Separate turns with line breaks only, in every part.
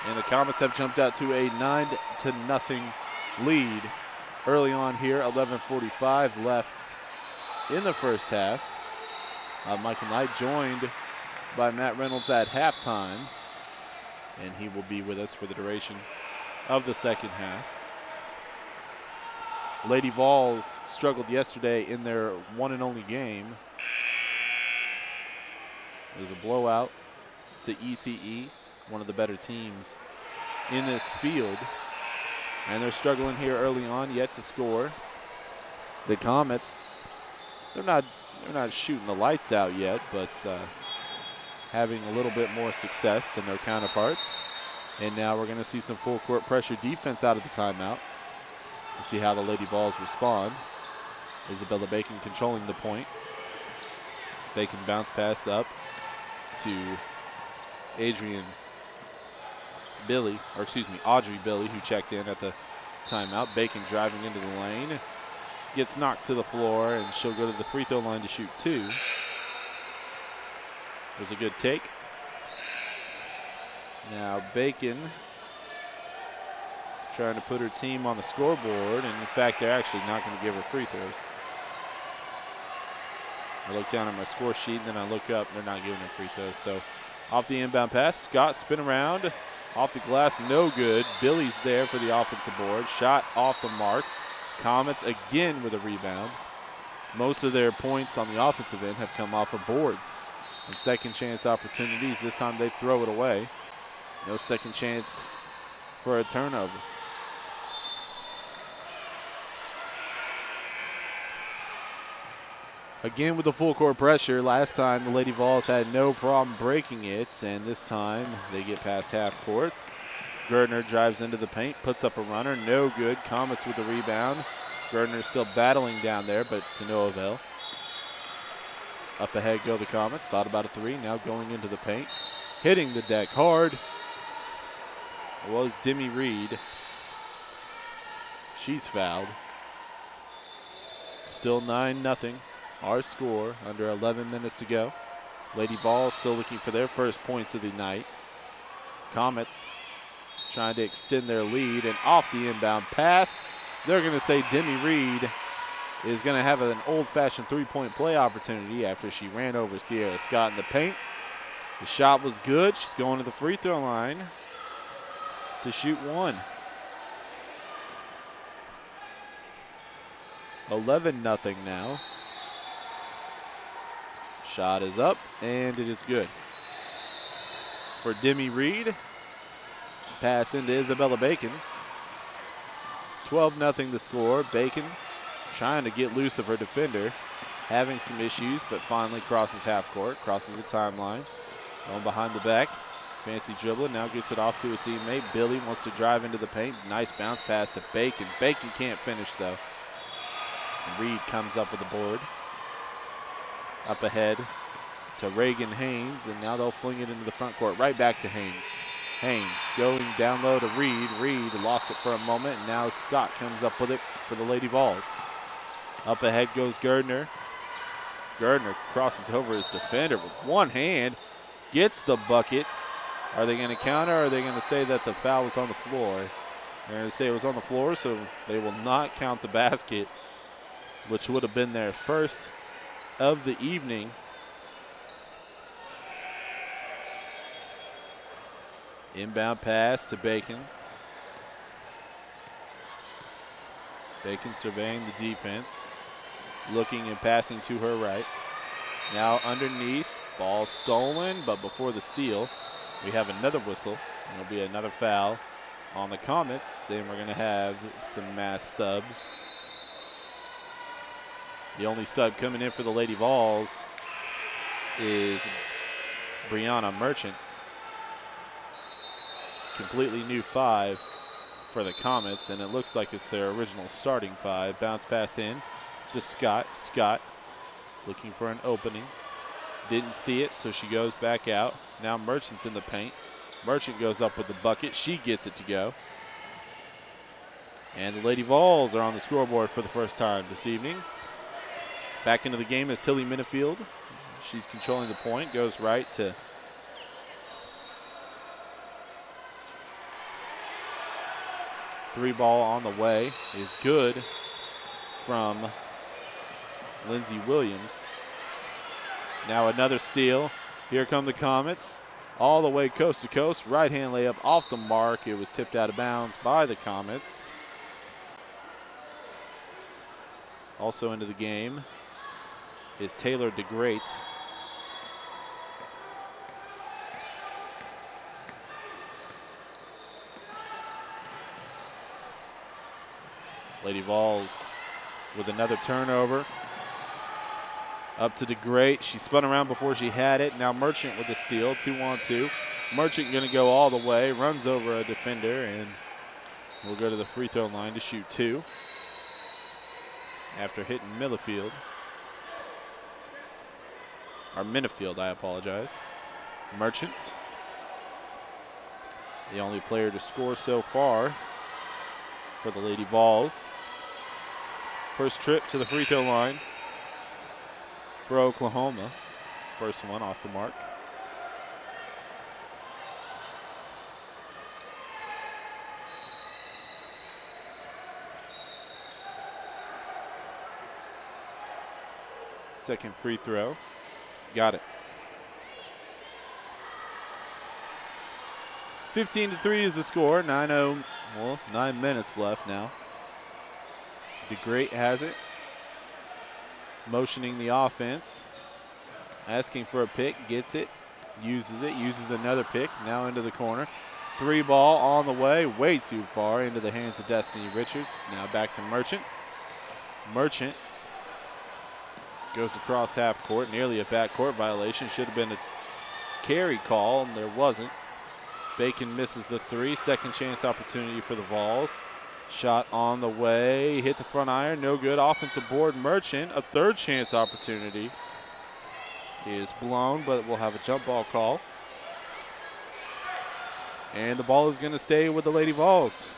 And the Comets have jumped out to a 9-0 lead early on here. 11:45 left in the first half. Michael Knight joined by Matt Reynolds at halftime, and he will be with us for the duration of the second half. Lady Vols struggled yesterday in their one and only game. It was a blowout to ETE, one of the better teams in this field. And they're struggling here early on, yet to score. The Comets, they're not shooting the lights out yet, but having a little bit more success than their counterparts. And now we're going to see some full court pressure defense out of the timeout. We'll see how the Lady Vols respond. Isabella Bacon controlling the point. Bacon bounce pass up to Audrey Billy, who checked in at the timeout. Bacon driving into the lane. Gets knocked to the floor, and she'll go to the free throw line to shoot 2. There's a good take. Now Bacon trying to put her team on the scoreboard, and in fact, they're actually not going to give her free throws. I look down at my score sheet, and then I look up, they're not giving her free throws. So off the inbound pass, Scott spin around, off the glass, no good. Billy's there for the offensive board. Shot off the mark. Comets again with a rebound. Most of their points on the offensive end have come off of boards and second chance opportunities. This time they throw it away. No second chance for a turnover. Again with the full court pressure. Last time the Lady Vols had no problem breaking it, and this time they get past half courts. Gerdner drives into the paint, puts up a runner, no good. Comets with the rebound. Gerdner still battling down there, but to no avail. Up ahead go the Comets. Thought about a 3, now going into the paint. Hitting the deck hard was Demi Reed. She's fouled. Still 9-0. Our score, under 11 minutes to go. Lady Vols still looking for their first points of the night. Comets trying to extend their lead, and off the inbound pass, they're going to say Demi Reed is going to have an old-fashioned three-point play opportunity after she ran over Sierra Scott in the paint. The shot was good. She's going to the free throw line to shoot 1. 11-0 now. Shot is up, and it is good. For Demi Reed, pass into Isabella Bacon. 12-0 the score. Bacon trying to get loose of her defender, having some issues, but finally crosses half court, crosses the timeline. Going behind the back, fancy dribbling, now gets it off to a teammate. Billy wants to drive into the paint. Nice bounce pass to Bacon. Bacon can't finish though. And Reed comes up with the board. Up ahead to Reagan Haynes, and now they'll fling it into the front court. Right back to Haynes. Haynes going down low to Reed. Reed lost it for a moment, and now Scott comes up with it for the Lady Vols. Up ahead goes Gerdner. Gerdner crosses over his defender with one hand, gets the bucket. Are they going to counter, or are they going to say that the foul was on the floor? They're going to say it was on the floor, so they will not count the basket, which would have been their first of the evening. Inbound pass to Bacon. Bacon surveying the defense, looking and passing to her right. Now underneath, ball stolen, but before the steal, we have another whistle. It'll be another foul on the Comets, and we're going to have some mass subs. The only sub coming in for the Lady Vols is Brianna Merchant. Completely new 5 for the Comets, and it looks like it's their original starting 5. Bounce pass in to Scott. Scott looking for an opening. Didn't see it, so she goes back out. Now Merchant's in the paint. Merchant goes up with the bucket. She gets it to go. And the Lady Vols are on the scoreboard for the first time this evening. Back into the game is Tilly Minifield. She's controlling the point. Goes right to Three ball on the way is good from Lindsey Williams. Now another steal. Here come the Comets. All the way coast to coast. Right-hand layup off the mark. It was tipped out of bounds by the Comets. Also into the game is Taylor DeGreat. Lady Vols with another turnover. Up to DeGreat. She spun around before she had it. Now Merchant with the steal, 2-on-2. Merchant going to go all the way, runs over a defender, and will go to the free throw line to shoot two after hitting Minifield. Or Minifield, I apologize. Merchant, the only player to score so far for the Lady Vols. First trip to the free throw line for Oklahoma. First one off the mark. Second free throw. Got it. 15-3 is the score. 9 minutes left now. DeGreat has it. Motioning the offense. Asking for a pick. Gets it. Uses another pick. Now into the corner. Three ball on the way. Way too far into the hands of Destiny Richards. Now back to Merchant. Merchant goes across half court. Nearly a backcourt violation. Should have been a carry call, and there wasn't. Bacon misses the three. Second chance opportunity for the Vols. Shot on the way. Hit the front iron. No good. Offensive board. Merchant. A third chance opportunity is blown, but we'll have a jump ball call. And the ball is going to stay with the Lady Vols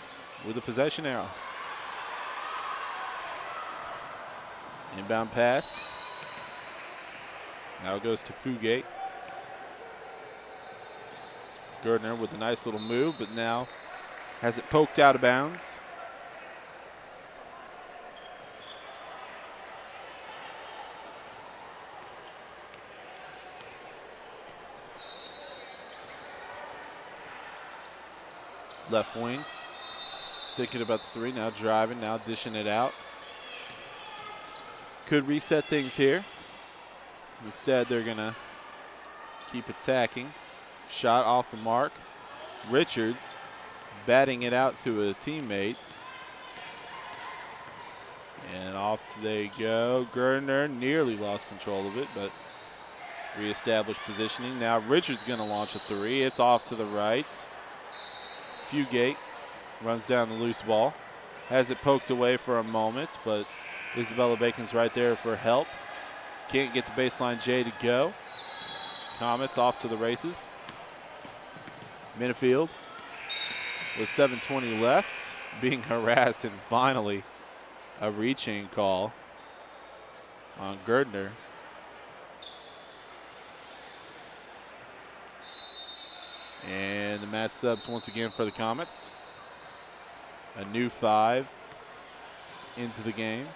with the possession arrow. Inbound pass. Now it goes to Fugate. Gardner with a nice little move, but now has it poked out of bounds. Left wing. Thinking about the three, now driving, now dishing it out. Could reset things here. Instead, they're going to keep attacking. Shot off the mark. Richards batting it out to a teammate. And off they go. Gardner nearly lost control of it, but reestablished positioning. Now Richards going to launch a three. It's off to the right. Fugate runs down the loose ball. Has it poked away for a moment, but Isabella Bacon's right there for help. Can't get the baseline J to go. Comets off to the races. Minifield with 7:20 left, being harassed, and finally a reaching call on Gardner. And the match subs once again for the Comets. A new 5 into the game.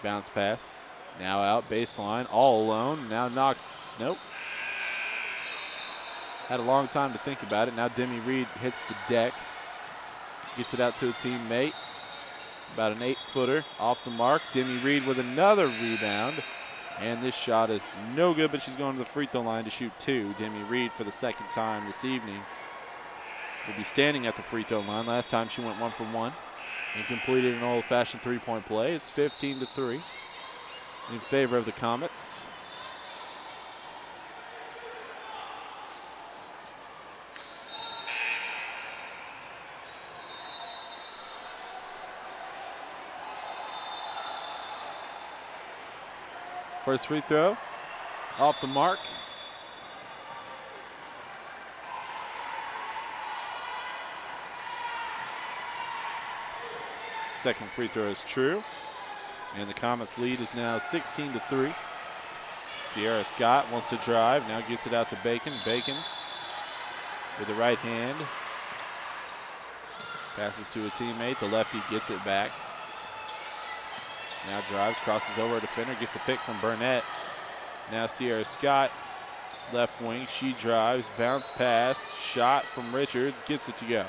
Bounce pass. Now out baseline, all alone. Now Knox, nope. Had a long time to think about it. Now Demi Reed hits the deck. Gets it out to a teammate. About an 8-footer off the mark. Demi Reed with another rebound. And this shot is no good, but she's going to the free throw line to shoot two. Demi Reed, for the second time this evening, will be standing at the free throw line. Last time she went 1 for 1 and completed an old-fashioned three-point play. It's 15-3 in favor of the Comets. First free throw, off the mark. Second free throw is true. And the Comets lead is now 16-3. Sierra Scott wants to drive, now gets it out to Bacon. Bacon with the right hand. Passes to a teammate. The lefty gets it back. Now drives, crosses over a defender, gets a pick from Burnett. Now Sierra Scott, left wing. She drives, bounce pass, shot from Richards, gets it to go.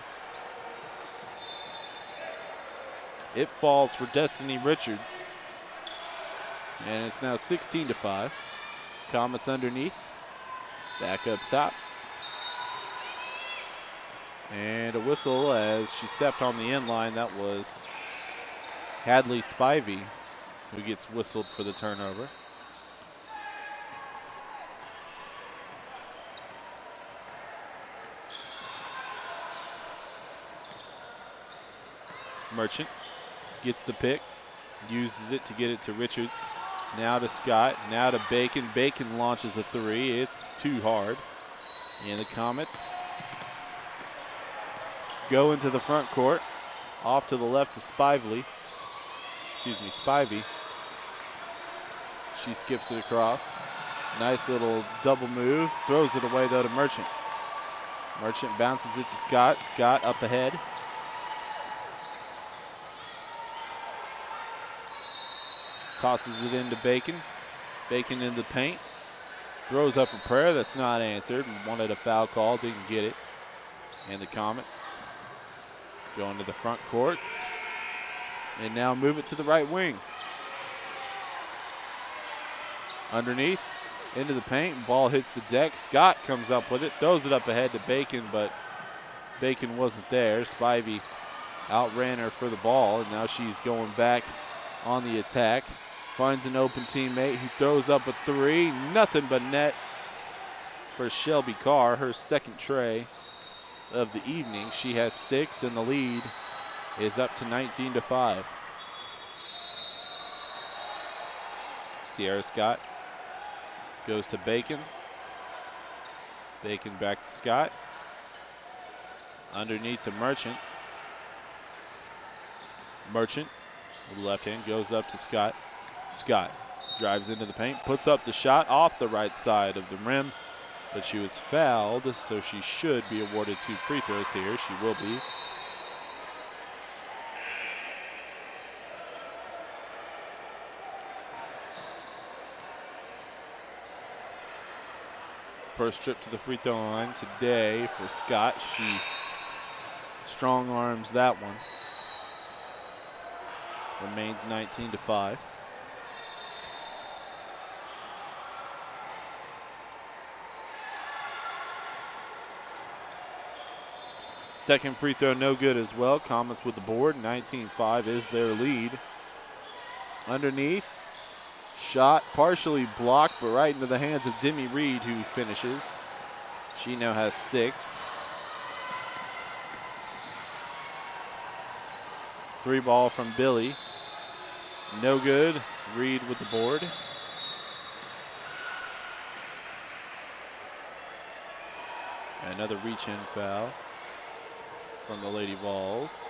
It falls for Destiny Richards. And it's now 16-5. Comets underneath. Back up top. And a whistle as she stepped on the end line. That was Hadley Spivey who gets whistled for the turnover. Merchant gets the pick, uses it to get it to Richards. Now to Scott, now to Bacon. Bacon launches a three. It's too hard. And the Comets go into the front court. Off to the left to Spivey. She skips it across. Nice little double move. Throws it away though to Merchant. Merchant bounces it to Scott. Scott up ahead. Tosses it into Bacon. Bacon in the paint. Throws up a prayer that's not answered. Wanted a foul call, didn't get it. And the Comets go into the front courts. And now move it to the right wing. Underneath, into the paint. Ball hits the deck. Scott comes up with it. Throws it up ahead to Bacon, but Bacon wasn't there. Spivey outran her for the ball. And now she's going back on the attack. Finds an open teammate who throws up a three. Nothing but net for Shelby Carr, her second tray of the evening. She has 6 and the lead is up to 19-5. Sierra Scott goes to Bacon. Bacon back to Scott. Underneath to Merchant. Merchant with the left hand goes up to Scott. Scott drives into the paint, puts up the shot off the right side of the rim, but she was fouled, so she should be awarded 2 free throws here. She will be. First trip to the free throw line today for Scott. She strong arms that one. Remains 19-5. Second free throw no good as well. Comets with the board. 19-5 is their lead. Underneath. Shot partially blocked, but right into the hands of Demi Reed, who finishes. She now has 6. 3 ball from Billy. No good. Reed with the board. Another reach-in foul from the Lady Vols.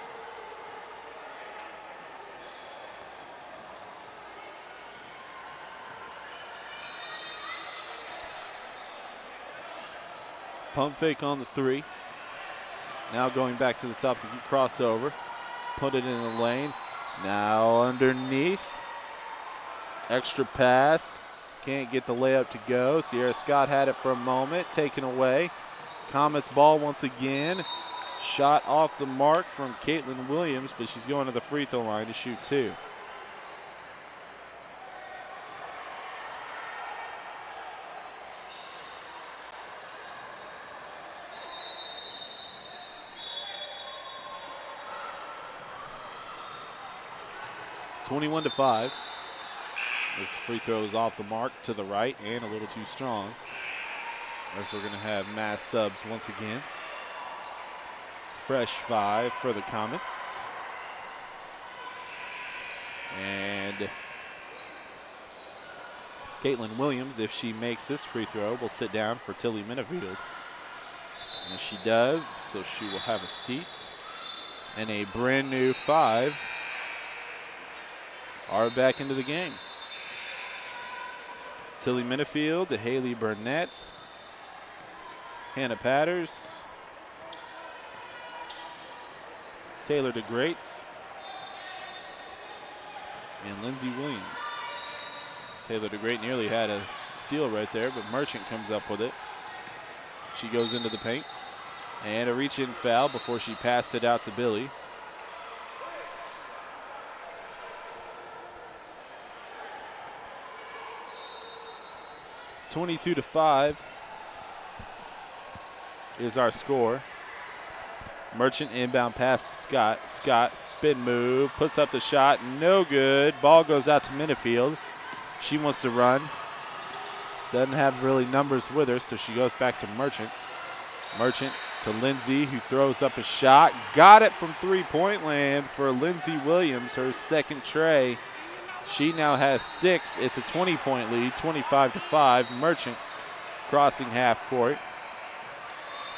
Pump fake on the 3. Now going back to the top to crossover. Put it in the lane. Now underneath. Extra pass. Can't get the layup to go. Sierra Scott had it for a moment. Taken away. Comets ball once again. Shot off the mark from Caitlin Williams, but she's going to the free throw line to shoot 2. (21-5). This free throw is off the mark to the right and a little too strong. As we're going to have mass subs once again. Fresh 5 for the Comets. And Caitlin Williams, if she makes this free throw, will sit down for Tilly Minifield. And she does, so she will have a seat. And a brand new 5 are back into the game. Tilly Minifield to Haley Burnett. Hannah Patters, Taylor DeGreats and Lindsey Williams. Taylor DeGreat nearly had a steal right there, but Merchant comes up with it. She goes into the paint. And a reach-in foul before she passed it out to Billy. (22-5) is our score. Merchant inbound pass to Scott. Scott spin move, puts up the shot, no good. Ball goes out to Minifield. She wants to run. Doesn't have really numbers with her, so she goes back to Merchant. Merchant to Lindsay, who throws up a shot. Got it from three-point land for Lindsay Williams, her second tray. She now has 6. It's a 20-point lead, 25-5. Merchant crossing half court.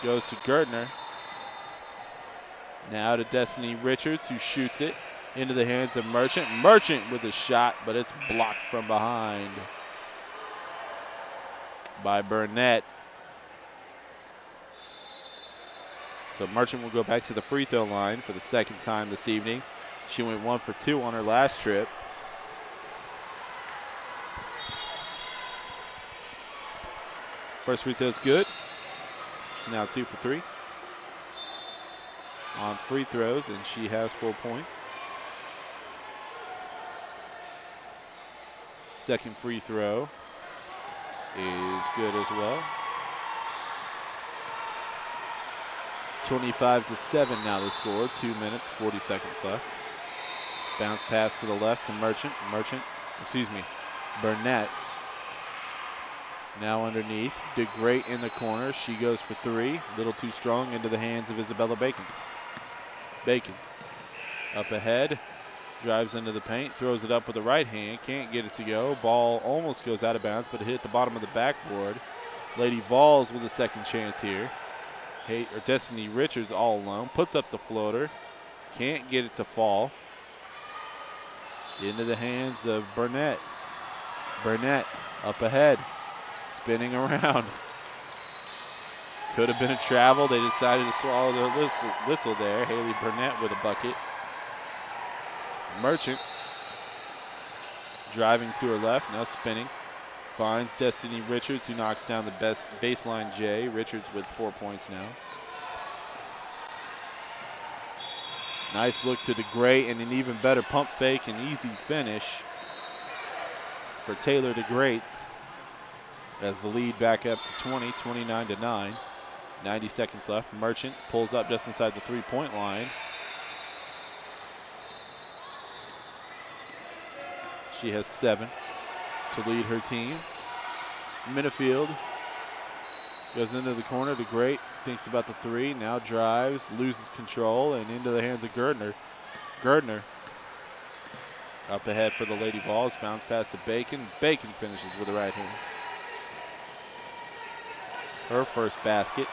Goes to Gertner. Now to Destiny Richards, who shoots it into the hands of Merchant. Merchant with a shot, but it's blocked from behind by Burnett. So Merchant will go back to the free throw line for the second time this evening. She went 1 for 2 on her last trip. First free throw is good. She's now 2 for 3 on free throws, and she has 4 points. Second free throw is good as well. 25-7 now the score. 2 minutes, 40 seconds left. Bounce pass to the left to Burnett. Now underneath, DeGreat in the corner. She goes for 3. Little too strong into the hands of Isabella Bacon. Bacon up ahead, drives into the paint, throws it up with the right hand, can't get it to go. Ball almost goes out of bounds, but it hit the bottom of the backboard. Lady Vols with a second chance here. Destiny Richards all alone, puts up the floater, can't get it to fall. Into the hands of Burnett. Burnett up ahead, spinning around. Could have been a travel. They decided to swallow their whistle there. Haley Burnett with a bucket. Merchant driving to her left, now spinning. Finds Destiny Richards, who knocks down the best baseline J. Richards with 4 points now. Nice look to DeGreat and an even better pump fake and easy finish for Taylor DeGreat as the lead back up to 20, 29-9. 90 seconds left. Merchant pulls up just inside the three-point line. She has 7 to lead her team. Minifield goes into the corner. DeGreat thinks about the 3, now drives, loses control, and into the hands of Gerdner. Gerdner up ahead for the Lady Vols. Bounce pass to Bacon. Bacon finishes with the right hand. Her first basket.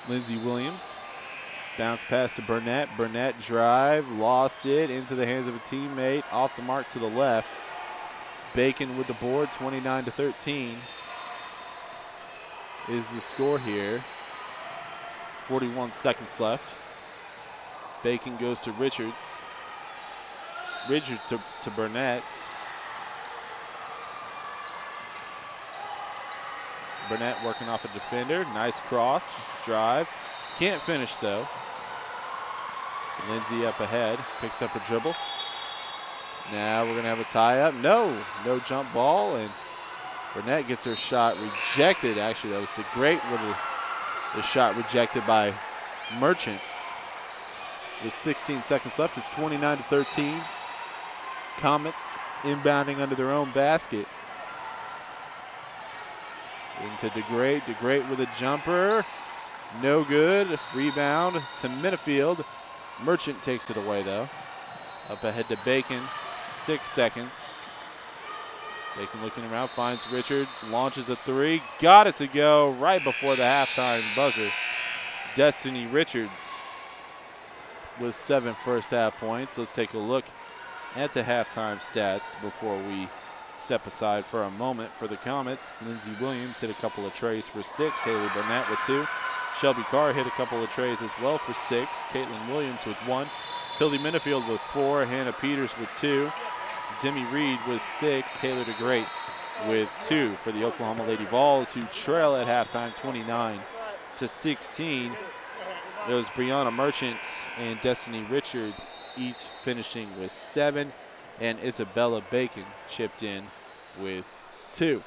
Lindsey Williams. Bounce pass to Burnett. Burnett drive, lost it into the hands of a teammate. Off the mark to the left. Bacon with the board, 29-13 is the score here. 41 seconds left. Bacon goes to Richards. Richards to Burnett. Burnett working off a defender. Nice cross, drive. Can't finish though. Lindsay up ahead, picks up a dribble. Now we're gonna have a tie up. No jump ball, and Burnett gets her shot rejected. Actually, that was DeGreat with the shot rejected by Merchant. With 16 seconds left, it's 29-13. Comets inbounding under their own basket. Into DeGreat. DeGreat with a jumper. No good. Rebound to Minifield. Merchant takes it away though. Up ahead to Bacon. 6 seconds. Bacon looking around, finds Richard, launches a 3. Got it to go right before the halftime buzzer. Destiny Richards with 7 first half points. Let's take a look at the halftime stats before we step aside for a moment for the Comets. Lindsey Williams hit a couple of trays for 6. Haley Burnett with 2. Shelby Carr hit a couple of trays as well for 6. Caitlin Williams with 1. Tildy Minifield with 4. Hannah Peters with 2. Demi Reed with 6. Taylor DeGreat with 2 for the Oklahoma Lady Vols, who trail at halftime 29-16. It was Brianna Merchant and Destiny Richards each finishing with 7, and Isabella Bacon chipped in with 2.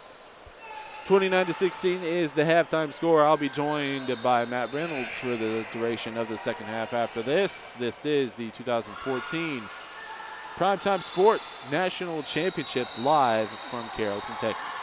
29-16 is the halftime score. I'll be joined by Matt Reynolds for the duration of the second half after this. This is the 2014 Primetime Sports National Championships live from Carrollton, Texas.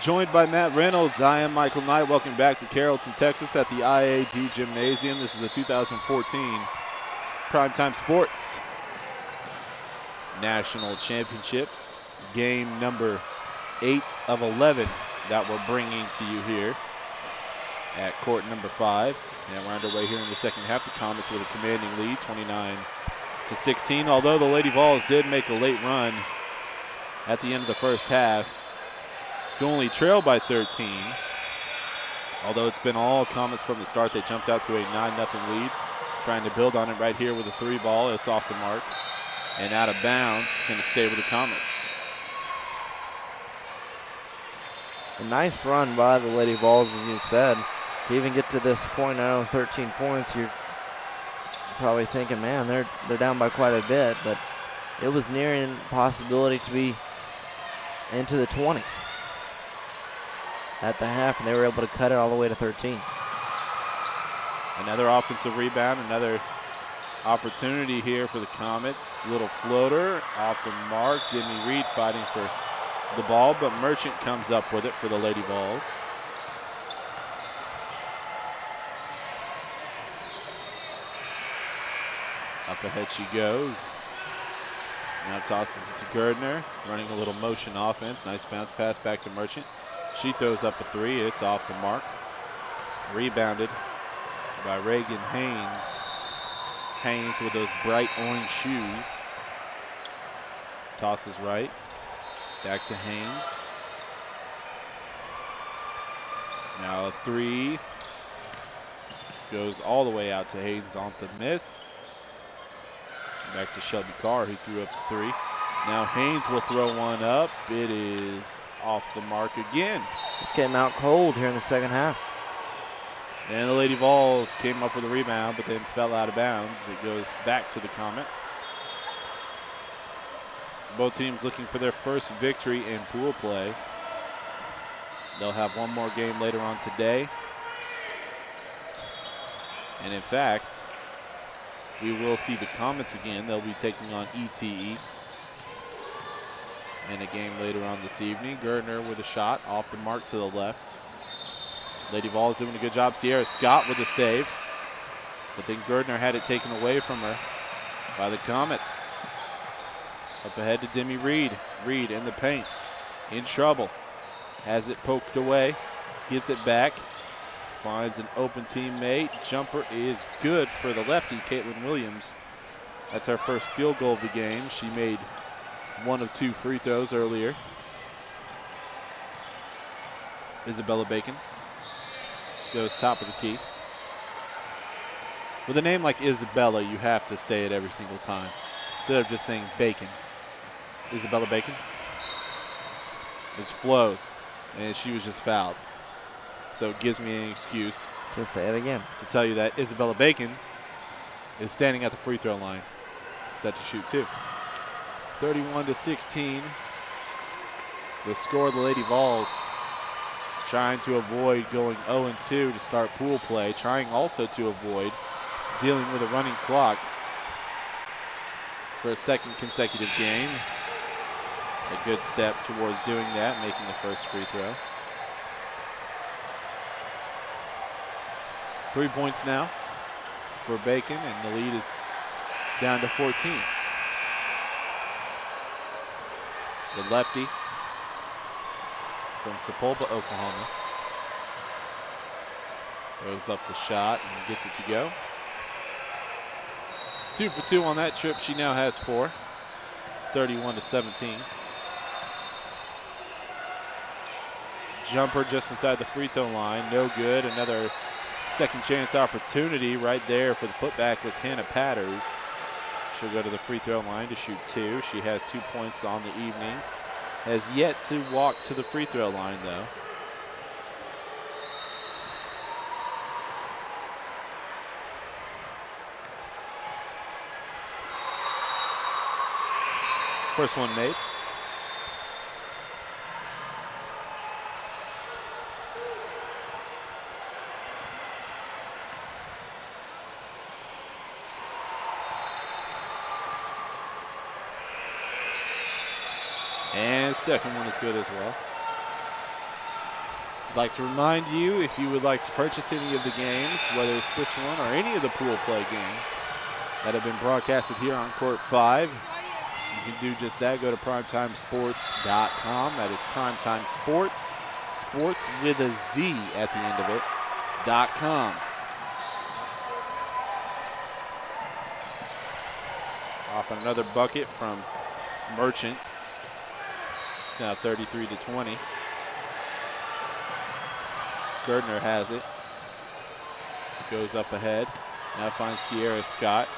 Joined by Matt Reynolds, I am Michael Knight. Welcome back to Carrollton, Texas at the IAD Gymnasium. This is the 2014 Primetime Sports National Championships. Game number 8 of 11 that we're bringing to you here at court number 5. And we're underway here in the second half. The Comets with a commanding lead, 29-16. Although the Lady Vols did make a late run at the end of the first half to only trail by 13. Although it's been all Comets from the start, they jumped out to a 9-0 lead. Trying to build on it right here with a 3 ball. It's off the mark and out of bounds. It's going to stay with the Comets.
A nice run by the Lady Vols, as you said. To even get to this point, I know 13 points, you're probably thinking, man, they're down by quite a bit, but it was nearing possibility to be into the 20s at the half, and they were able to cut it all the way to 13.
Another offensive rebound, another opportunity here for the Comets. Little floater off the mark. Demi Reed fighting for the ball, but Merchant comes up with it for the Lady Vols. Up ahead she goes. Now tosses it to Gardner, running a little motion offense. Nice bounce pass back to Merchant. She throws up a 3. It's off the mark. Rebounded by Reagan Haynes. Haynes with those bright orange shoes. Tosses right. Back to Haynes. Now a 3. Goes all the way out to Haynes on the miss. Back to Shelby Carr, who threw up the 3. Now Haynes will throw one up. It is off the mark again.
It's getting out cold here in the second half.
And the Lady Vols came up with a rebound, but then fell out of bounds. It goes back to the Comets. Both teams looking for their first victory in pool play. They'll have one more game later on today. And in fact, we will see the Comets again. They'll be taking on ETE in a game later on this evening. Gardner with a shot off the mark to the left. Lady Vols doing a good job. Sierra Scott with a save. But then Gardner had it taken away from her by the Comets. Up ahead to Demi Reed. Reed in the paint. In trouble. Has it poked away. Gets it back. Finds an open teammate. Jumper is good for the lefty, Caitlin Williams. That's her first field goal of the game. She made 1 of 2 free throws earlier. Isabella Bacon goes top of the key. With a name like Isabella, you have to say it every single time instead of just saying Bacon. Isabella Bacon. It flows, and she was just fouled. So it gives me an excuse
to say it again.
To tell you that Isabella Bacon is standing at the free throw line, set to shoot 2. 31-16. The score of the Lady Vols trying to avoid going 0-2 to start pool play, trying also to avoid dealing with a running clock for a second consecutive game. A good step towards doing that, making the first free throw. 3 points now for Bacon, and the lead is down to 14. The lefty from Sepulpa, Oklahoma, throws up the shot and gets it to go. 2 for 2 on that trip. She now has 4. It's 31-17. Jumper just inside the free throw line, no good. Another second chance opportunity right there for the putback was Hannah Patters. She'll go to the free throw line to shoot 2. She has 2 points on the evening. Has yet to walk to the free throw line though. First one made. And second one is good as well. I'd like to remind you, if you would like to purchase any of the games, whether it's this one or any of the pool play games that have been broadcasted here on Court 5, You can do just that. Go to primetimesports.com. That is Primetime Sports. Sports with a Z at the end of it. .com. Off another bucket from Merchant. It's now 33-20. Gardner has it. Goes up ahead. Now finds Sierra Scott.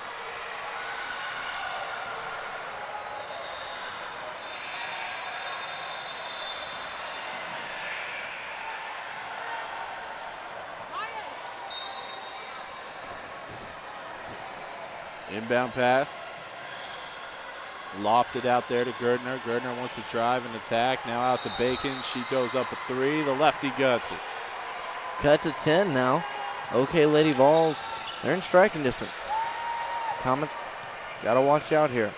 Inbound pass. Lofted out there to Gardner. Gardner wants to drive and attack. Now out to Bacon. She goes up a three. The lefty guts it.
It's cut to 10 now. Okay, Lady Vols, they're in striking distance. Comets, gotta watch out here.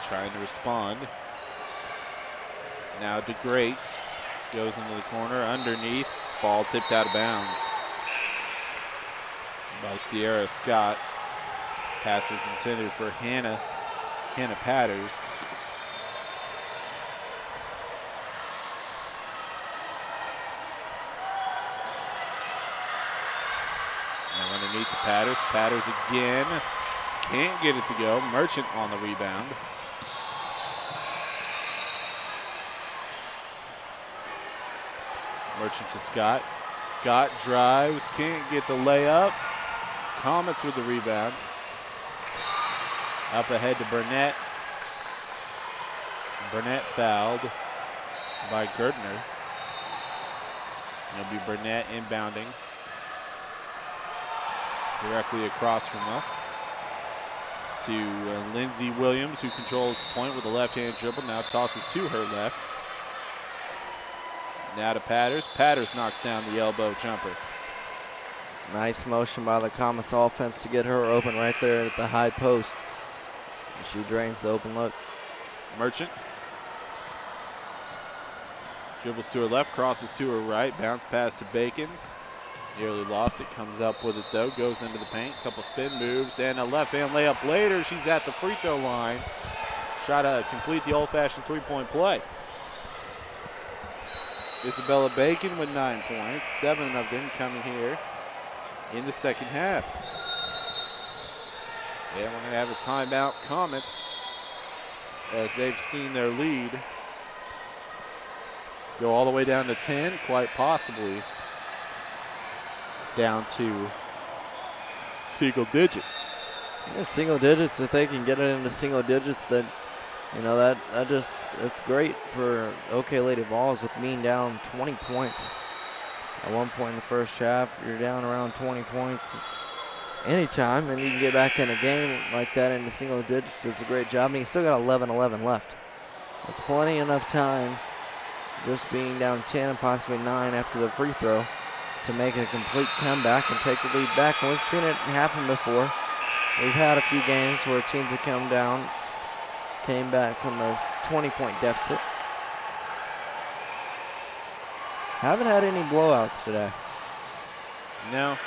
Trying to respond. Now DeGreat goes into the corner underneath. Ball tipped out of bounds by Sierra Scott. Pass was intended for Hannah Patters. Now underneath to Patters. Patters again. Can't get it to go. Merchant on the rebound. Merchant to Scott. Scott drives. Can't get the layup. Comets with the rebound. Up ahead to Burnett. Burnett fouled by Gardner. It'll be Burnett inbounding directly across from us to Lindsey Williams, who controls the point with a left-hand dribble. Now tosses to her left. Now to Patters. Patters knocks down the elbow jumper.
Nice motion by the Comets offense to get her open right there at the high post. And she drains the open look.
Merchant. Dribbles to her left, crosses to her right, bounce pass to Bacon. Nearly lost it, comes up with it though, goes into the paint, couple spin moves, and a left-hand layup later. She's at the free throw line. Try to complete the old-fashioned three-point play. Isabella Bacon with 9 points, 7 of them coming here in the second half. Yeah, we're going to have a timeout. Comets, as they've seen their lead go all the way down to 10, quite possibly down to single digits.
Yeah, single digits. If they can get it into single digits, then that's great for OK Lady Vols with being down 20 points. At one point in the first half, you're down around 20 points anytime, and you can get back in a game like that into single digits. It's a great job, and you still got 11-11 left. That's plenty enough time, just being down 10 and possibly 9 after the free throw, to make a complete comeback and take the lead back. And we've seen it happen before. We've had a few games where teams have come down, came back from a 20-point deficit. Haven't had any blowouts today.
No.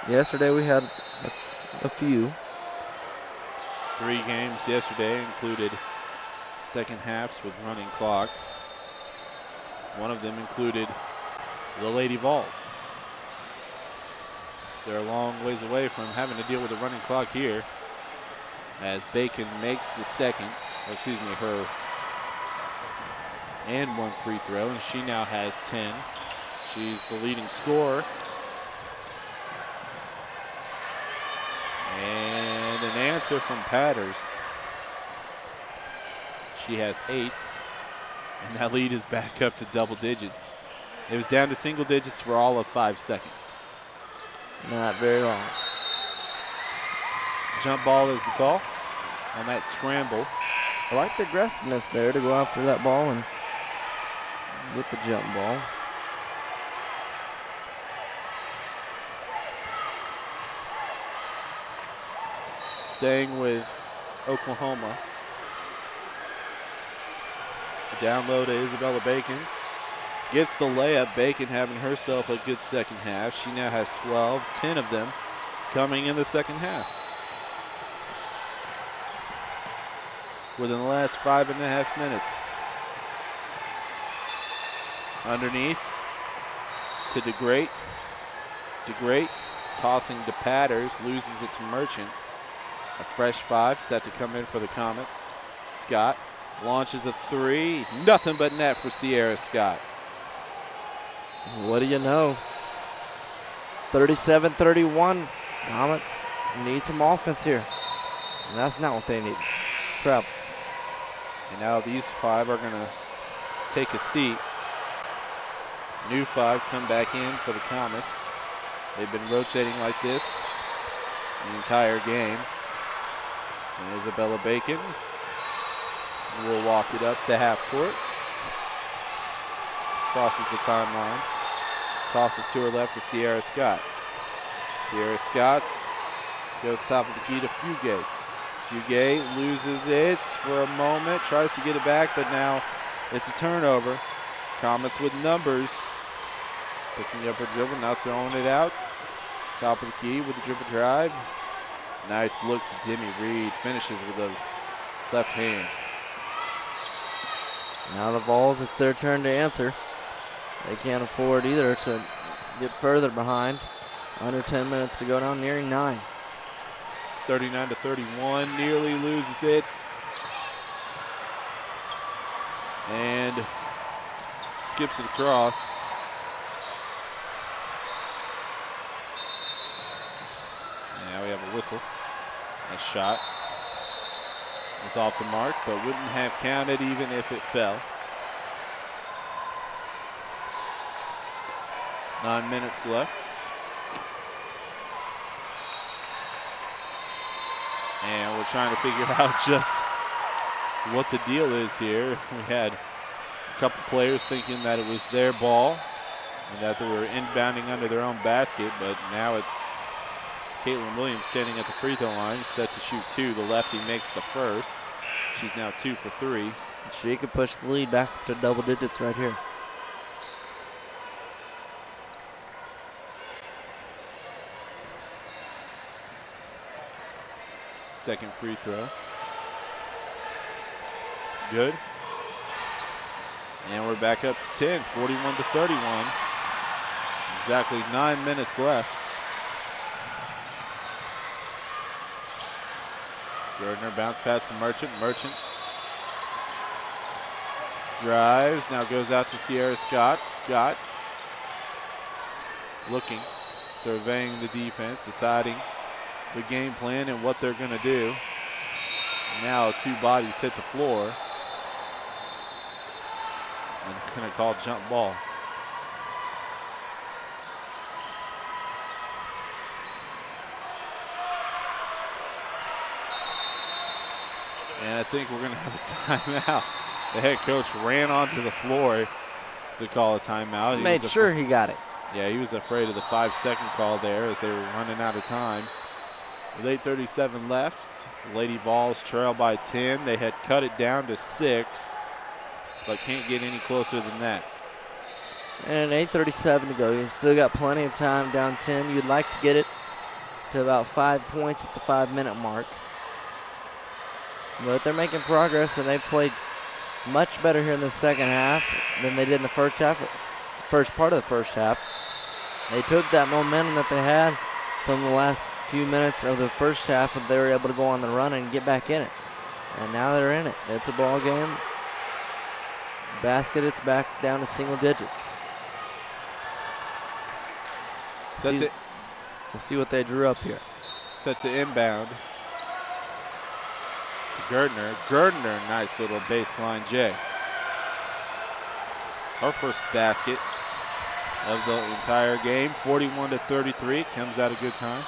Yesterday we had a few.
3 games yesterday included second halves with running clocks. One of them included the Lady Vols. They're a long ways away from having to deal with a running clock here, as Bacon makes the her and 1 free throw, and she now has 10. She's the leading scorer. And an answer from Patters. She has 8, and that lead is back up to double digits. It was down to single digits for all of 5 seconds.
Not very long.
Jump ball is the call on that scramble.
I like the aggressiveness there to go after that ball and get the jump ball.
Staying with Oklahoma. Down low to Isabella Bacon. Gets the layup. Bacon having herself a good second half. She now has 12, 10 of them coming in the second half. within the last 5.5 minutes. Underneath to DeGreat. DeGreat tossing to Patters, loses it to Merchant. A fresh 5 set to come in for the Comets. Scott launches a 3. Nothing but net for Sierra Scott.
What do you know? 37-31. Comets need some offense here. And that's not what they need. Trouble.
And now these 5 are going to take a seat. New 5 come back in for the Comets. They've been rotating like this the entire game. And Isabella Bacon will walk it up to half court. Crosses the timeline. Tosses to her left to Sierra Scott. Sierra Scott's goes top of the key to Fugate. Fugate loses it for a moment, tries to get it back, but now it's a turnover. Comets with numbers. Picking up her dribble, now throwing it out. Top of the key with the dribble drive. Nice look to Demi Reed. Finishes with a left hand.
Now the Vols, it's their turn to answer. They can't afford either to get further behind. Under 10 minutes to go down, nearing 9.
39-31, nearly loses it. And skips it across. Now we have a whistle. A shot was off the mark, but wouldn't have counted even if it fell. 9 minutes left. And we're trying to figure out just what the deal is here. We had a couple players thinking that it was their ball and that they were inbounding under their own basket, but now it's Caitlin Williams standing at the free throw line, set to shoot 2. The lefty makes the first. She's now 2 for 3.
She could push the lead back to double digits right here.
Second free throw. Good. And we're back up to 10, 41-31. Exactly 9 minutes left. Gardner bounce pass to Merchant. Merchant drives, now goes out to Sierra Scott. Scott looking, surveying the defense, deciding the game plan and what they're going to do. Now 2 bodies hit the floor. And going to call jump ball. And I think we're going to have a timeout. The head coach ran onto the floor to call a timeout.
Made sure he got it.
Yeah, he was afraid of the 5-second call there as they were running out of time. With 8:37 left, Lady Vols trail by 10. They had cut it down to 6, but can't get any closer than that.
And 8:37 to go. You still got plenty of time, down 10. You'd like to get it to about 5 points at the 5-minute mark. But they're making progress, and they played much better here in the second half than they did in the first half, first part of the first half. They took that momentum that they had from the last few minutes of the first half, and they were able to go on the run and get back in it. And now they're in it. It's a ball game. Basket, it's back down to single digits. We'll see what they drew up here.
Set to inbound. Gardner. Gardner, nice little baseline J. Her first basket of the entire game, 41-33. Comes out a good time.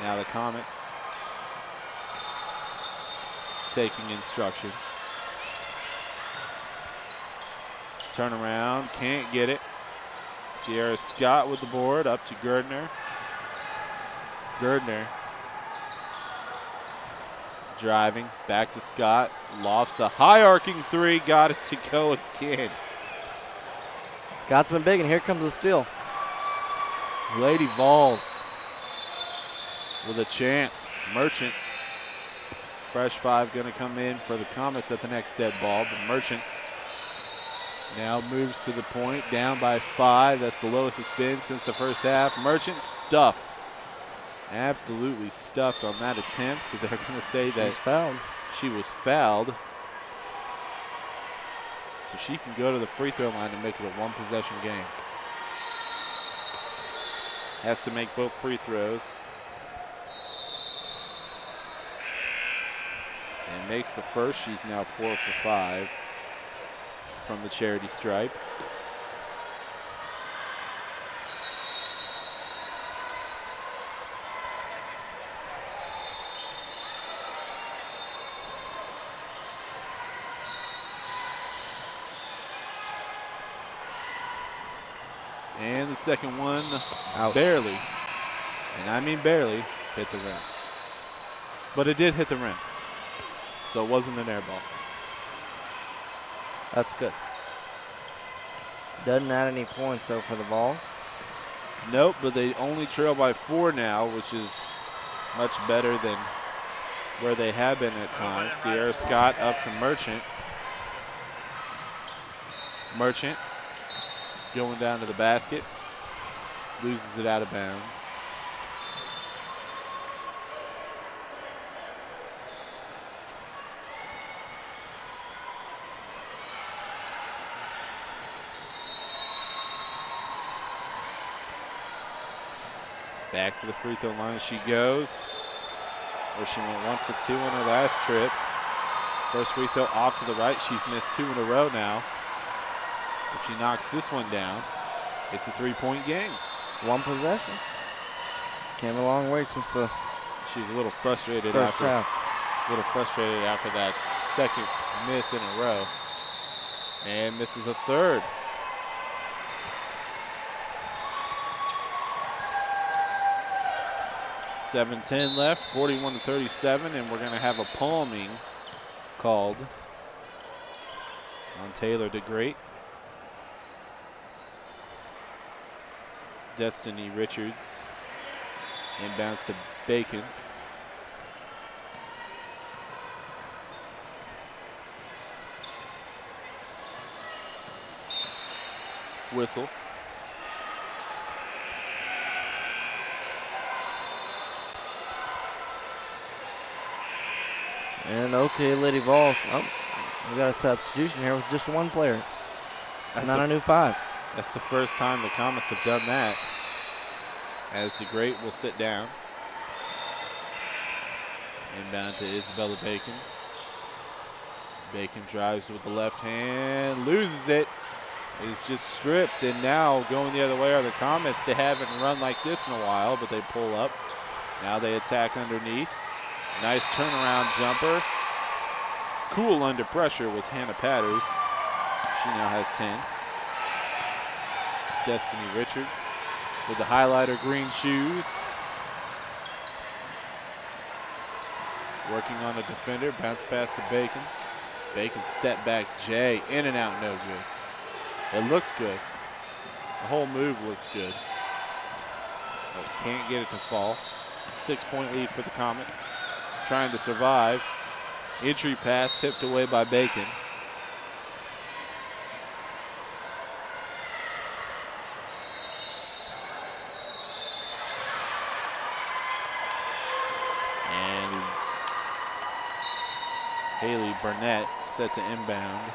Now the Comets taking instruction. Turnaround, can't get it. Sierra Scott with the board, up to Gardner. Gardner driving, back to Scott. Lofts a high arcing 3, got it to go again.
Scott's been big, and here comes the steal.
Lady Vols with a chance. Merchant Fresh 5 going to come in for the Comets at the next dead ball. But Merchant now moves to the point, down by 5. That's the lowest it's been since the first half. Merchant stuffed. Absolutely stuffed on that attempt. They're going to say that she was fouled. So she can go to the free throw line and make it a one-possession game. Has to make both free throws. And makes the first. She's now 4 for 5 from the charity stripe. And the second one, barely, and I mean barely, hit the rim. But it did hit the rim, so it wasn't an air ball.
That's good. Doesn't add any points, though, for the Vols.
Nope, but they only trail by 4 now, which is much better than where they have been at times. Sierra Scott up to Merchant. Merchant going down to the basket, loses it out of bounds. Back to the free throw line she goes, where she went 1 for 2 on her last trip. First free throw off to the right. She's missed 2 in a row now. If she knocks this one down, it's a 3-point game.
One possession. Came a long way since the
She's a little frustrated
first half.
after that second miss in a row. And misses a third. .7-10 left, 41-37, and we're going to have a palming called on Taylor DeGreat. Destiny Richards inbounds to Bacon. Whistle.
And okay, Lady Vols. Oh, we got a substitution here with just one player. Not a new 5.
That's the first time the Comets have done that. As DeGreat will sit down. Inbound to Isabella Bacon. Bacon drives with the left hand, loses it. Is just stripped, and now going the other way are the Comets. They haven't run like this in a while, but they pull up. Now they attack underneath. Nice turnaround jumper. Cool under pressure was Hannah Patters. She now has 10. Destiny Richards with the highlighter green shoes. Working on a defender, bounce pass to Bacon. Bacon step back J, in and out, no good. It looked good. The whole move looked good. But can't get it to fall. 6-point lead for the Comets. Trying to survive. Entry pass tipped away by Bacon. And Haley Burnett set to inbound.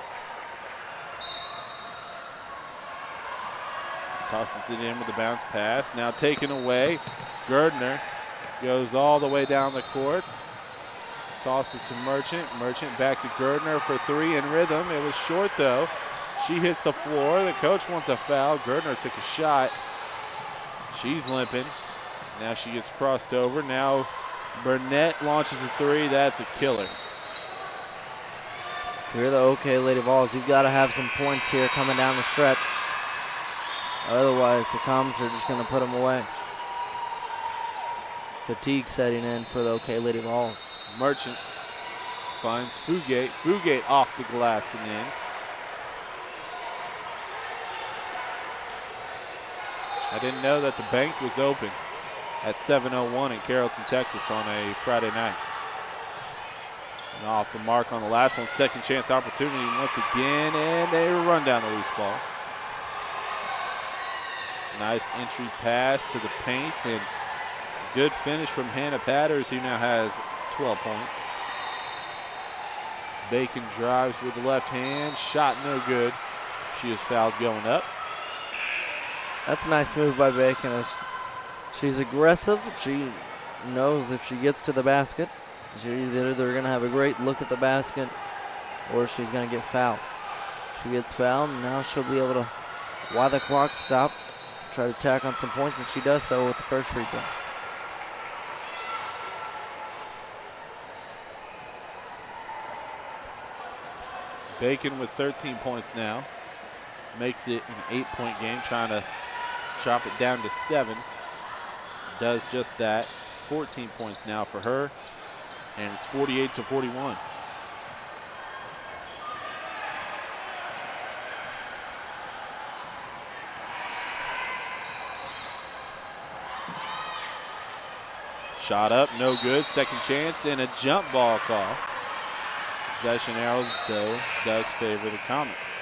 Tosses it in with the bounce pass. Now taken away. Gardner goes all the way down the court. Tosses to Merchant. Merchant back to Gardner for 3 in rhythm. It was short though. She hits the floor. The coach wants a foul. Gardner took a shot. She's limping. Now she gets crossed over. Now Burnett launches a 3. That's a killer.
If you're the OK Lady Vols, you've got to have some points here coming down the stretch. Otherwise, the Comets are just going to put them away. Fatigue setting in for the OK Lady Vols.
Merchant finds Fugate. Fugate off the glass and in. I didn't know that the bank was open at 7:01 in Carrollton, Texas on a Friday night. And off the mark on the last one. Second chance opportunity once again, and they run down the loose ball. Nice entry pass to the paint, and good finish from Hannah Patters, who now has 12 points. Bacon drives with the left hand. Shot no good. She is fouled going up.
That's a nice move by Bacon. She's aggressive. She knows if she gets to the basket, she's either going to have a great look at the basket or she's going to get fouled. She gets fouled, and now she'll be able to, while the clock stopped, try to tack on some points, and she does so with the first free throw.
Bacon with 13 points now. Makes it an 8-point game, trying to chop it down to 7. Does just that. 14 points now for her, and it's 48-41. Shot up, no good. Second chance, and a jump ball call. Possession arrow, though, does favor the Comets.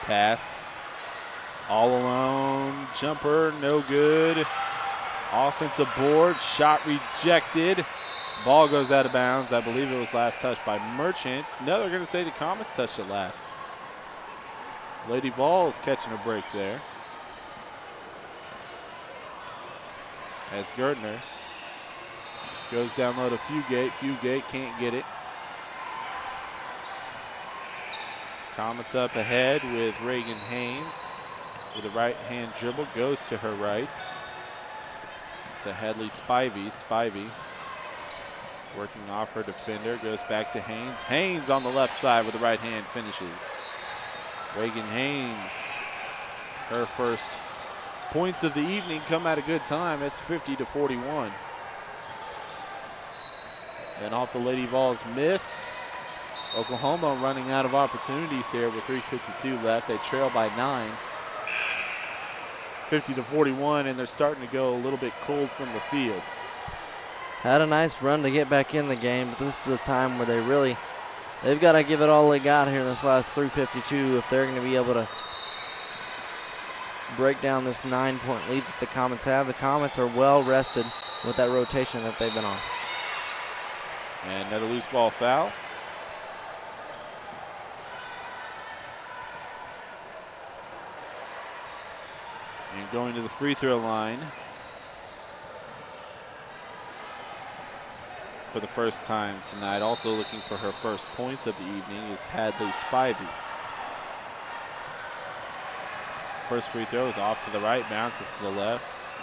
Pass. All alone. Jumper, no good. Offensive board. Shot rejected. Ball goes out of bounds. I believe it was last touched by Merchant. No, they're going to say the Comets touched it last. Lady Vols catching a break there. As Gardner goes down low to Fugate. Fugate can't get it. Comets up ahead with Reagan Haynes with a right-hand dribble. Goes to her right. To Headley Spivey. Spivey working off her defender. Goes back to Haynes. Haynes on the left side with the right hand finishes. Reagan Haynes, her first points of the evening come at a good time. It's 50-41. Then off the Lady Vols miss. Oklahoma running out of opportunities here with 3:52 left. They trail by 9. 50-41, and they're starting to go a little bit cold from the field.
Had a nice run to get back in the game, but this is a time where they've got to give it all they got here in this last 3:52 if they're going to be able to break down this 9-point lead that the Comets have. The Comets are well rested with that rotation that they've been on.
And another loose ball foul. And going to the free throw line for the first time tonight, also looking for her first points of the evening, is Hadley Spivey. First free throw is off to the right, bounces to the left,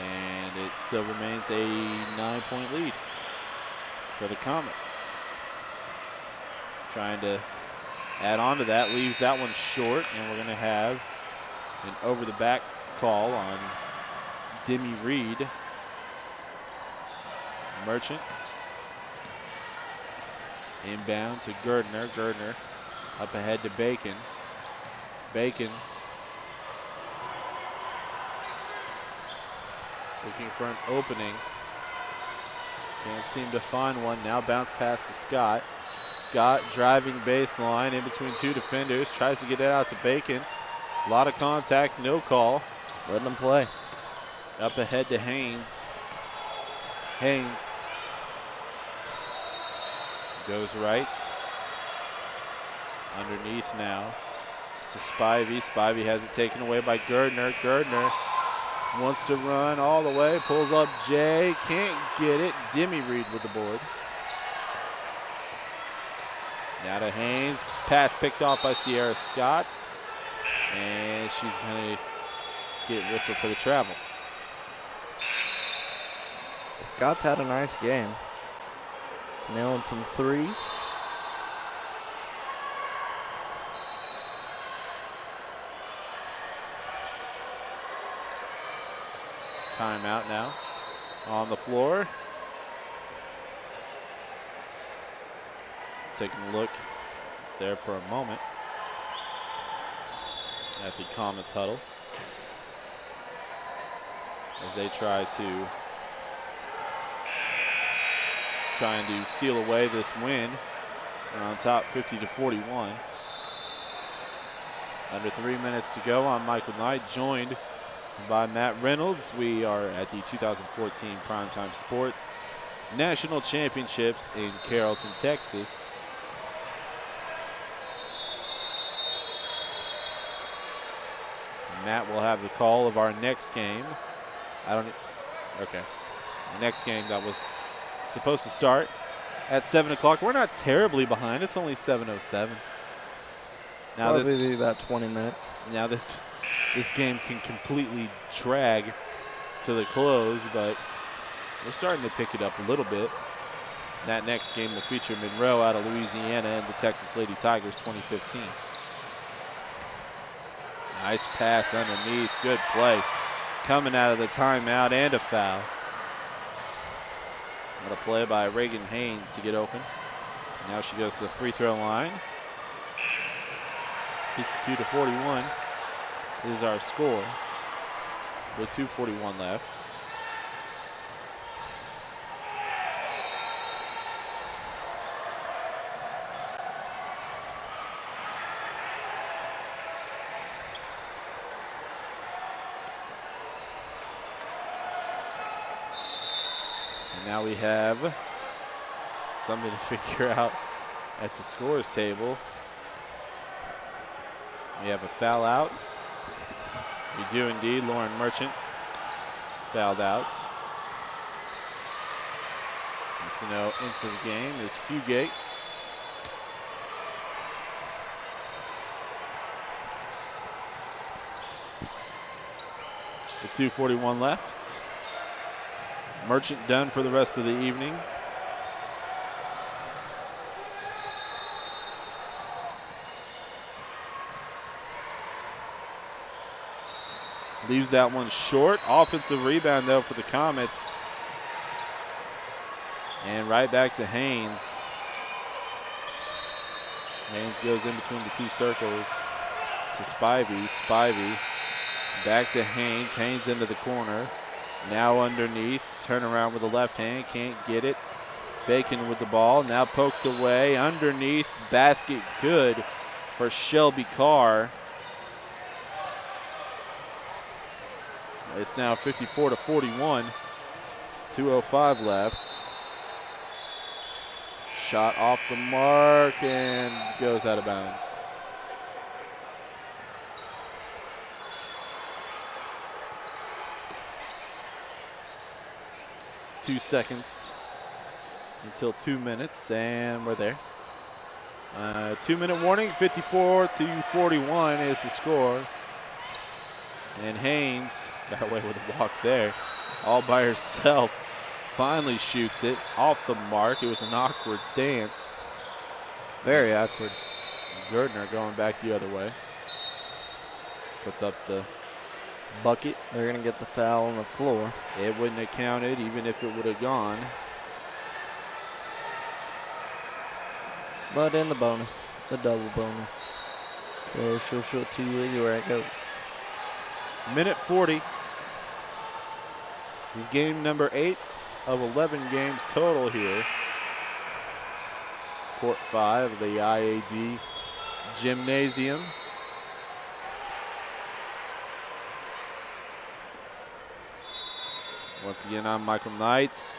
and it still remains a 9-point lead for the Comets. Trying to add on to that, leaves that one short, and we're going to have an over-the-back call on Demi Reed. Merchant. Inbound to Gardner. Gardner up ahead to Bacon. Bacon looking for an opening. Can't seem to find one. Now bounce pass to Scott. Scott driving baseline in between two defenders. Tries to get it out to Bacon. A lot of contact, no call.
Letting them play.
Up ahead to Haynes. Haynes goes right. Underneath now to Spivey. Spivey has it taken away by Gardner. Gardner wants to run all the way. Pulls up Jay. Can't get it. Demi Reed with the board. Now to Haynes. Pass picked off by Sierra Scott. And she's going to get whistled for the travel.
Scott's had a nice game. Nailing some threes.
Timeout now on the floor. Taking a look there for a moment. at the Comets huddle as they trying to seal away this win. They're on top 50-41. Under 3 minutes to go. I'm Michael Knight, joined by Matt Reynolds. We are at the 2014 Primetime Sports National Championships in Carrollton, Texas. Matt will have the call of our next game. Okay. The next game that was supposed to start at 7 o'clock. We're not terribly behind. It's only 7:07. Now
probably be about 20 minutes.
Now this game can completely drag to the close, but we're starting to pick it up a little bit. That next game will feature Monroe out of Louisiana and the Texas Lady Tigers 2015. Nice pass underneath. Good play. Coming out of the timeout and a foul. What a play by Reagan Haynes to get open. Now she goes to the free throw line. 52-41 is our score with 2:41 left. And now we have something to figure out at the scores table. We have a foul out. We do indeed. Lauren Merchant fouled out. And so now into the game is Fugate. With 2:41 left. Merchant done for the rest of the evening. Leaves that one short. Offensive rebound, though, for the Comets. And right back to Haynes. Haynes goes in between the two circles to Spivey. Spivey back to Haynes. Haynes into the corner. Now underneath. Turn around with the left hand. Can't get it. Bacon with the ball. Now poked away. Underneath. Basket good for Shelby Carr. It's now 54-41. 2:05 left. Shot off the mark and goes out of bounds. Two seconds until 2 minutes, and we're there. 2-minute warning. 54-41 is the score. And Haynes got away with a walk there, all by herself. Finally shoots it off the mark. It was an awkward stance.
Very awkward.
Gardner going back the other way. Puts up the bucket.
They're going to get the foul on the floor.
It wouldn't have counted even if it would have gone.
But in the bonus, the double bonus. So she'll show it to you where it goes.
Minute 40. This is game number 8 of 11 games total here. Court 5 of the IAD Gymnasium. Once again, I'm Michael Knight.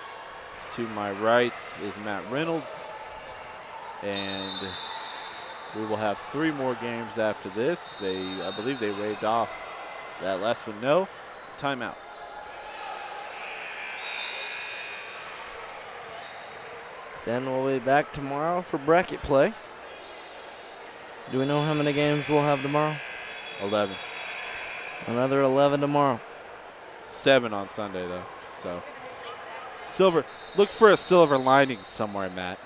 To my right is Matt Reynolds. And we will have 3 more games after this. I believe they waved off that last one. No, timeout.
Then we'll be back tomorrow for bracket play. Do we know how many games we'll have tomorrow?
11.
Another 11 tomorrow.
7 on Sunday, though. So, silver. Look for a silver lining somewhere, Matt.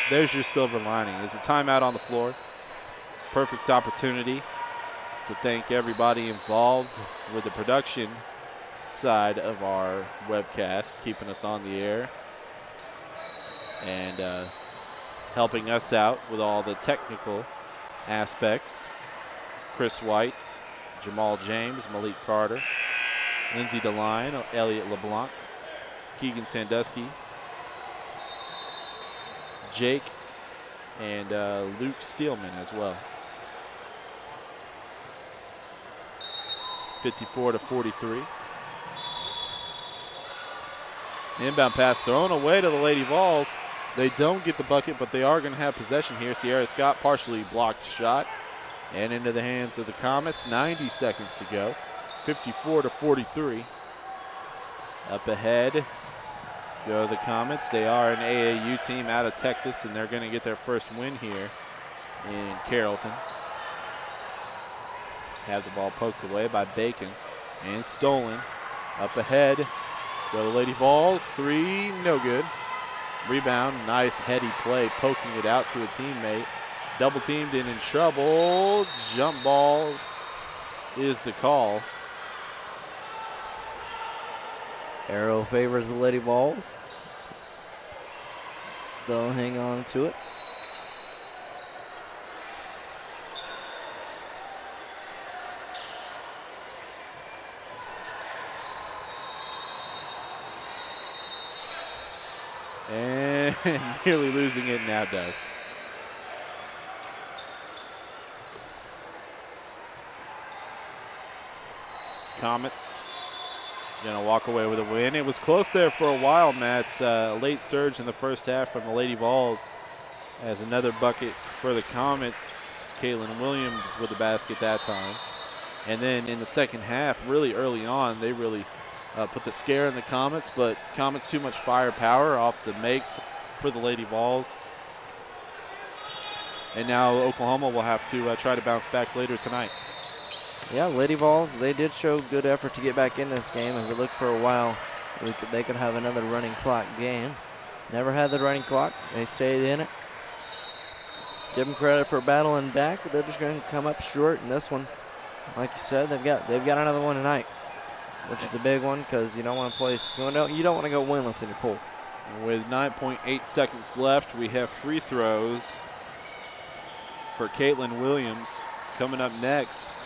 There's your silver lining. It's a timeout on the floor. Perfect opportunity to thank everybody involved with the production side of our webcast, keeping us on the air and helping us out with all the technical aspects. Chris Whites, Jamal James, Malik Carter, Lindsey DeLine, Elliot LeBlanc, Keegan Sandusky, Jake, and Luke Steelman as well. 54-43. Inbound pass thrown away to the Lady Vols. They don't get the bucket, but they are going to have possession here. Sierra Scott partially blocked shot and into the hands of the Comets. 90 seconds to go. 54-43. Up ahead go the Comets. They are an AAU team out of Texas, and they're going to get their first win here in Carrollton. Have the ball poked away by Bacon and stolen. Up ahead go the Lady Vols. Three, no good. Rebound, nice heady play, poking it out to a teammate. Double teamed and in trouble. Jump ball is the call.
Arrow favors the Lady Vols. They'll hang on to it.
And nearly losing it now does. Comets gonna walk away with a win. It was close there for a while, Matt. Late surge in the first half from the Lady Vols as another bucket for the Comets. Caitlin Williams with the basket that time. And then in the second half, really early on, they really put the scare in the Comets, but Comets too much firepower off the make for the Lady Vols. And now Oklahoma will have to try to bounce back later tonight.
Yeah, Lady Vols, they did show good effort to get back in this game as it looked for a while. They could have another running clock game. Never had the running clock. They stayed in it. Give them credit for battling back, but they're just going to come up short in this one. Like you said, they've got another one tonight, which is a big one because you don't want to you don't want to go winless in your pool.
With 9.8 seconds left, we have free throws for Caitlin Williams coming up next.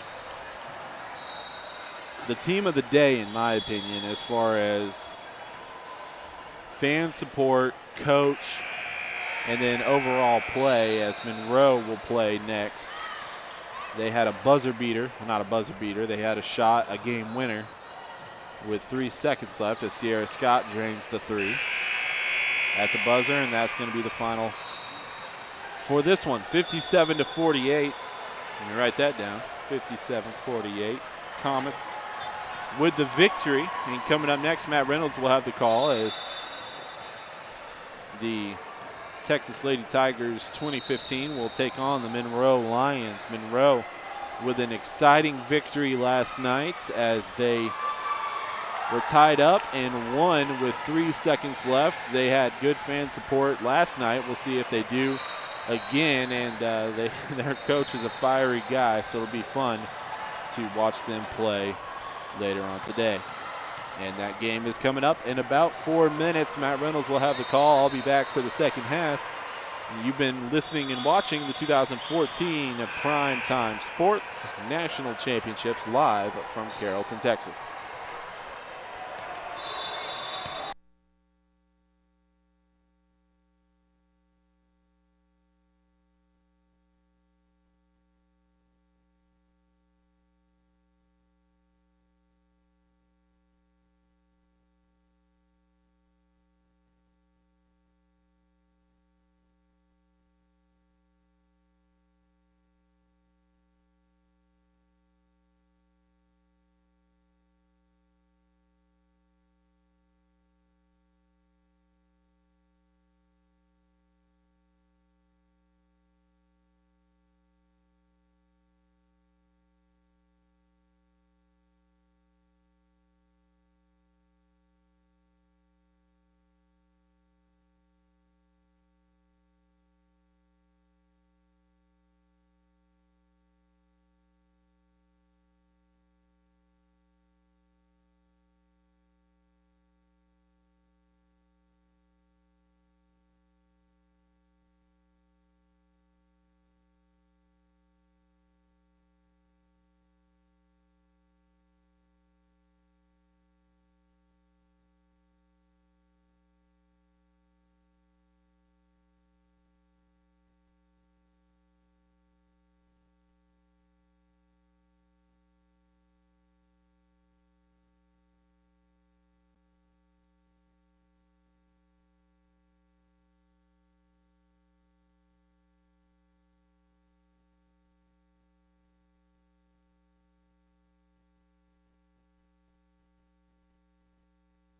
The team of the day, in my opinion, as far as fan support, coach, and then overall play, as Monroe will play next. They had a buzzer beater, well, not a buzzer beater, they had a shot, a game winner with 3 seconds left as Sierra Scott drains the three at the buzzer, and that's going to be the final for this one, 57-48. Let me write that down, 57-48. Comets with the victory. And coming up next, Matt Reynolds will have the call as the Texas Lady Tigers 2015 will take on the Monroe Lions. Monroe with an exciting victory last night as they were tied up and won with 3 seconds left. They had good fan support last night. We'll see if they do again, and their coach is a fiery guy, so it'll be fun to watch them play later on today. And that game is coming up in about 4 minutes. Matt Reynolds will have the call. I'll be back for the second half. You've been listening and watching the 2014 PrimeTime Sports National Championships live from Carrollton, Texas.